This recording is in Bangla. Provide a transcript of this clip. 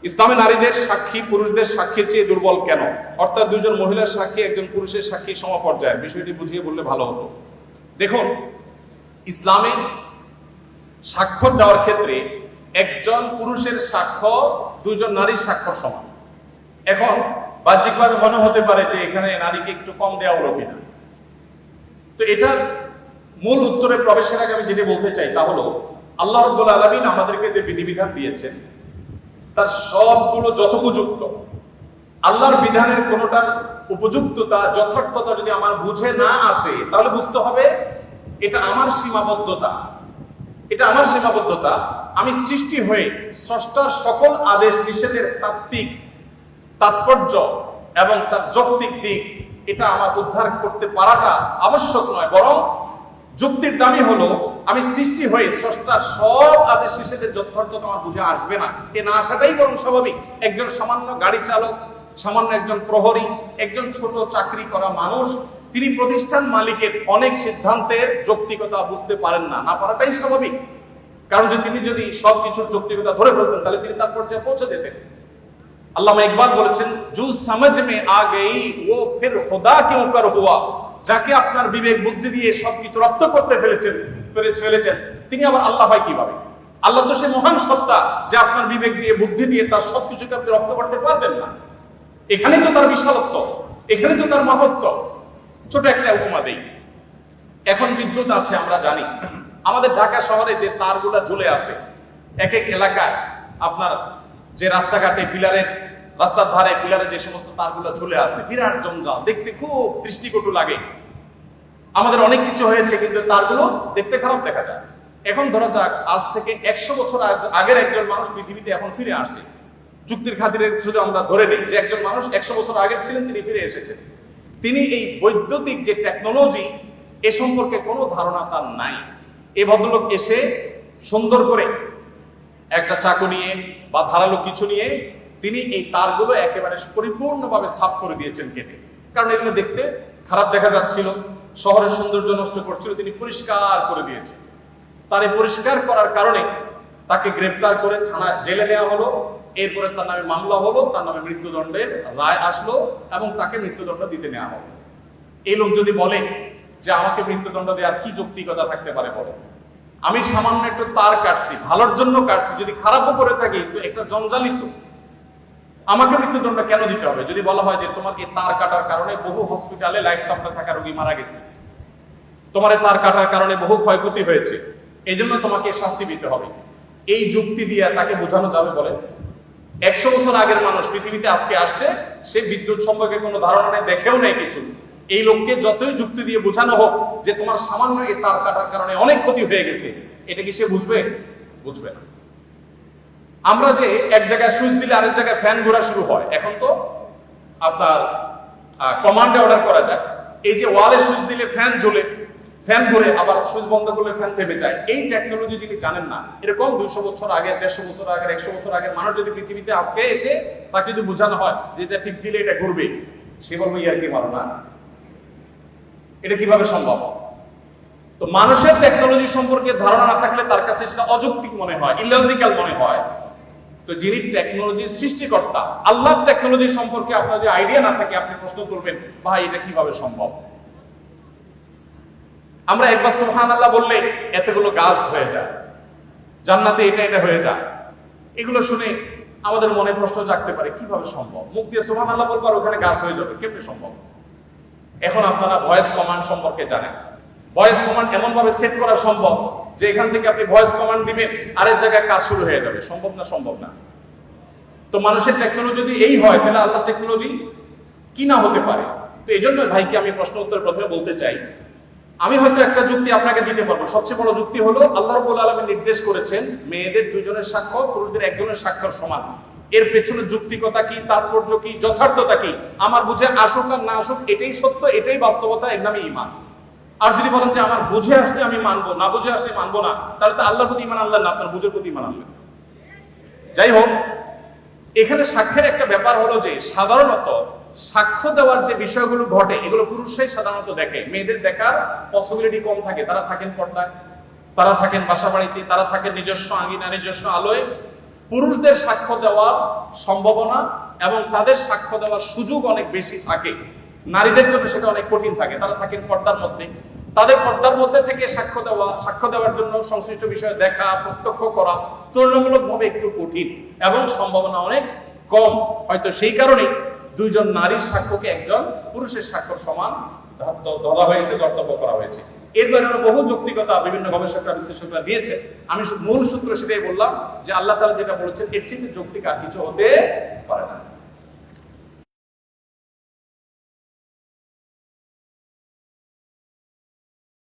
ইসলামে নারীদের সাক্ষী পুরুষদের সাক্ষীর চেয়ে দুর্বল কেন? অর্থাৎ দুইজন মহিলার সাক্ষী একজন পুরুষের সাক্ষী সমপর্যায়ের, বিষয়টি বুঝিয়ে বললে ভালো হতো। দেখুন, ইসলামে সাক্ষ্য দেওয়ার ক্ষেত্রে একজন পুরুষের সাক্ষ্য দুইজন নারীর সাক্ষ্য সমান। এখন বাহ্যিকভাবে মনে হতে পারে যে এখানে নারীকে একটু কম দেওয়া হলো কিনা। তো এটার মূল উত্তরে প্রবেশের আগে আমি যেটা বলতে চাই তা হলো, আল্লাহ রাব্বুল আলামিন আমাদেরকে যে বিধিবিধান দিয়েছেন তার সবগুলো যথোপযুক্ত। আল্লাহর বিধানের কোনোটার উপযুক্ততা যথার্থতা যদি আমার বুঝে না আসে, তাহলে বুঝতে হবে এটা আমার সীমাবদ্ধতা। এটা আমার সীমাবদ্ধতা। আমি সৃষ্টি হয়ে স্রষ্টার সকল আদেশ নিষেধের তাত্ত্বিক তাৎপর্য এবং তার যৌক্তিক দিক এটা আমার উদ্ধার করতে পারাটা আবশ্যক নয়, বরং যুক্তির দামি হলো আমি সৃষ্টি হয়ে স্রষ্টার সব আদেশ নিষেধের যথার্থতা আমার বুঝে আসবে না, এ না আসাটাই বরং স্বাভাবিক। একজন সামান্য গাড়ি চালক, সামান্য একজন প্রহরী, একজন ছোট চাকরি করা মানুষ, তিনি প্রতিষ্ঠান মালিকের অনেক সিদ্ধান্তের যৌক্তিকতা বুঝতে পারেন না, না পারাটাই স্বাভাবিক। কারণ তিনি যদি সবকিছুর যৌক্তিকতা ধরে ফেলতেন তাহলে তিনি তার পর্যায়ে পৌঁছে যেতেন। আল্লামা ইকবাল বলেছেন, জু সমঝ মে আ গই ও ফির খুদা কিউ কর হুয়া। যাকে আপনার বিবেক বুদ্ধি দিয়ে সবকিছু রপ্ত করতে ফেলেছেন তিনি আবার আল্লাহ হয় কিভাবে? আল্লাহ তো সে মহান সত্তা যে আপনার বিবেক দিয়ে বুদ্ধি দিয়ে তার সবকিছুকে আপনি রপ্ত করতে পারবেন না। এখানে তো তার বিশালত্ব, এখানে তো তার মহত্ব। ছোট একটা উপমা দেই। এখন বিদ্যুৎ আছে আমরা জানি, আমাদের ঢাকা শহরে যে তারগুলা ঝুলে আছে এক এক এলাকায়, আপনার যে রাস্তাঘাটে পিলারের রাস্তার ধারে পিলারে যে সমস্ত তারগুলো ঝুলে আছে, বিরাট জঞ্জাল, দেখতে খুব দৃষ্টিকটু লাগে। আমাদের অনেক কিছু হয়েছে কিন্তু তারগুলো দেখতে খারাপ দেখা যায়। এখন ধরা যাক আজ থেকে 100 বছর আগের একজন মানুষ পৃথিবীতে এখন ফিরে আসছে। যুক্তির খাতিরে শুধু আমরা ধরে নিই যে একজন মানুষ 100 বছর আগের ছিলেন, তিনি ফিরে এসেছেন। তিনি এই বৈদ্যুতিক যে টেকনোলজি এ সম্পর্কে কোনো ধারণা তার নাই। এই ভদ্রলোক এসে সুন্দর করে একটা চাকু নিয়ে বা ধারালো কিছু নিয়ে তিনি এই তারগুলো একেবারে পরিপূর্ণভাবে সাফ করে দিয়েছেন কেটে। কারণ এগুলো দেখতে খারাপ দেখা যাচ্ছিল, শহরের সৌন্দর্য নষ্ট করছিল, তিনি পরিষ্কার করে দিয়েছেন। তার এই পরিষ্কার করার কারণে তাকে গ্রেফতার করে থানা জেলে নেওয়া হলো। এরপরে তার নামে মামলা হলো, তার নামে মৃত্যুদণ্ডের রায় আসলো এবং তাকে মৃত্যুদণ্ড দিতে নেওয়া হলো। এই লোক যদি বলে যে আমাকে মৃত্যুদণ্ড দেওয়ার কি যৌক্তিকতা থাকতে পারে বলে, আমি সামান্য একটু তার কাটছি, ভালোর জন্য কাটছি, যদি খারাপও করে থাকি তো একটা জঞ্জালিত, আমাকে মৃত্যুদণ্ড কেন দিতে হবে? যদি বলা হয় যে তোমার এই তার কাটার কারণে বহু হসপিটালে লাইফ সাপোর্টে থাকা রোগী মারা গেছে, তোমার এই তার কাটার কারণে বহু ক্ষয়ক্ষতি হয়েছে, এই জন্য তোমাকে শাস্তি দিতে হবে, এই যুক্তি দিয়ে তাকে বোঝানো যাবে? বলে 100 বছর আগের মানুষ পৃথিবীতে আজকে আসছে, সে বিদ্যুৎ সম্পর্কে কোনো ধারণা নেই, দেখেও নেই কিছু। এই লোককে যতই যুক্তি দিয়ে বোঝানো হোক যে তোমার সামান্য এই তার কাটার কারণে অনেক ক্ষতি হয়ে গেছে, এটা কি সে বুঝবে? বুঝবে না। আমরা যে এক জায়গায় সুইচ দিলে আরেক জায়গায় ফ্যান ঘোরা শুরু হয়, এখন তো আপনার কমান্ডে অর্ডার করা যায়। এই যে ওয়ালে সুইচ দিলে ফ্যান জ্বলে, ফ্যান ঘুরে, আবার সুইচ বন্ধ করলে ফ্যান থেমে যায়, এই টেকনোলজি যিনি জানেন না, এরকম 200 বছর আগে, 150 বছর আগে, 100 বছর আগের মানুষ যদি পৃথিবীতে আজকে এসে তাকে যদি বোঝানো হয় যে এটা টিপ দিলে এটা ঘুরবে, সে বলবে ইয়ার কি মারো না, এটা কিভাবে সম্ভব? তো মানুষের টেকনোলজি সম্পর্কে ধারণা না থাকলে তার কাছে সেটা অযৌক্তিক মনে হয়, ইলজিক্যাল মনে হয়। তো যিনি টেকনোলজির সৃষ্টিকর্তা, আল্লাহর টেকনোলজি সম্পর্কে আপনার যে আইডিয়া না থাকে, আপনি প্রশ্ন করবেন ভাই এটা কিভাবে সম্ভব? আমরা একবার সুবহানাল্লাহ বললে এতগুলো গাছ হয়ে যায়, জান্নাতে এটা এটা হয়ে যায়, এগুলো শুনে আমাদের মনে প্রশ্ন জাগতে পারে কিভাবে সম্ভব? মুখ দিয়ে সুবহানাল্লাহ বলবো আর ওখানে গাছ হয়ে যাবে, কেমনে সম্ভব? এখন আপনারা ভয়েস কমান্ড সম্পর্কে জানেন। ভয়েস কমান্ড এমন ভাবে সেট করা সম্ভব যে এখান থেকে আপনি ভয়েস কমান্ড দিবেন, আরেক জায়গায় কাজ শুরু হয়ে যাবে। সম্ভব না? সম্ভব না। তো মানুষের টেকনোলজি যদি এই হয়, তাহলে আল্লাহর টেকনোলজি কি না হতে পারে? তো এই জন্য ভাইকে আমি প্রশ্ন উত্তর প্রথমে বলতে চাই, আমি হয়তো একটা যুক্তি আপনাকে দিতে পারবো। সবচেয়ে বড় যুক্তি হলো আল্লাহ রাব্বুল আলামিন নির্দেশ করেছেন মেয়েদের 2 জনের সাক্ষ্য পুরুষদের 1 জনের সাক্ষ্যের সমান। এর পেছনে যুক্তিকতা কি, তাৎপর্য কি, যথার্থতা কি, আমার বুঝে আসুক আর না আসুক, এটাই সত্য, এটাই বাস্তবতা, এর নামে ঈমান। আর যদি বলেন যে আমার বুঝে আসলে আমি মানবো, না বুঝে আসলে মানবো না, তাহলে তো আল্লাহর প্রতি ঈমান আনলেন না, আপনার বুঝের প্রতি ঈমান আনলেন। যাই হোক, এখানে সাক্ষ্যের একটা ব্যাপার হলো যে সাধারণত সাক্ষ্য দেওয়ার যে বিষয়গুলো ঘটে এগুলো পুরুষরাই সাধারণত দেখে, মেয়েদের দেখার পসিবিলিটি কম থাকে। তারা থাকেন পর্দায়, তারা থাকেন বাসা বাড়িতে, তারা থাকেন নিজস্ব আঙ্গিনা, নিজস্ব আলোয়, পুরুষদের সাক্ষ্য দেওয়ার সম্ভাবনা এবং তাদের সাক্ষ্য দেওয়ার সুযোগ অনেক বেশি থাকে। নারীদের জন্য সেটা অনেক কঠিন থাকে, তারা থাকেন পর্দার মধ্যে। তাদের পর্দার মধ্যে থেকে সাক্ষ্য দেওয়ার জন্য সংশ্লিষ্ট বিষয়ে দেখা, প্রত্যক্ষ করা তুলনামূলকভাবে একটু কঠিন এবং সম্ভাবনা অনেক কম। হয়তো সেই কারণেই দুইজন নারীর সাক্ষ্যকে একজন পুরুষের সাক্ষ্য সমান ধরা হয়েছে, কর্তব্য করা হয়েছে। এর বাইরে বহু যৌক্তিকতা বিভিন্ন গবেষকরা বিশ্লেষকরা দিয়েছে। আমি মূল সূত্র সেটাই বললাম যে আল্লাহ তাআলা যেটা বলেছেন এর চেয়ে যৌক্তিক আর কিছু হতে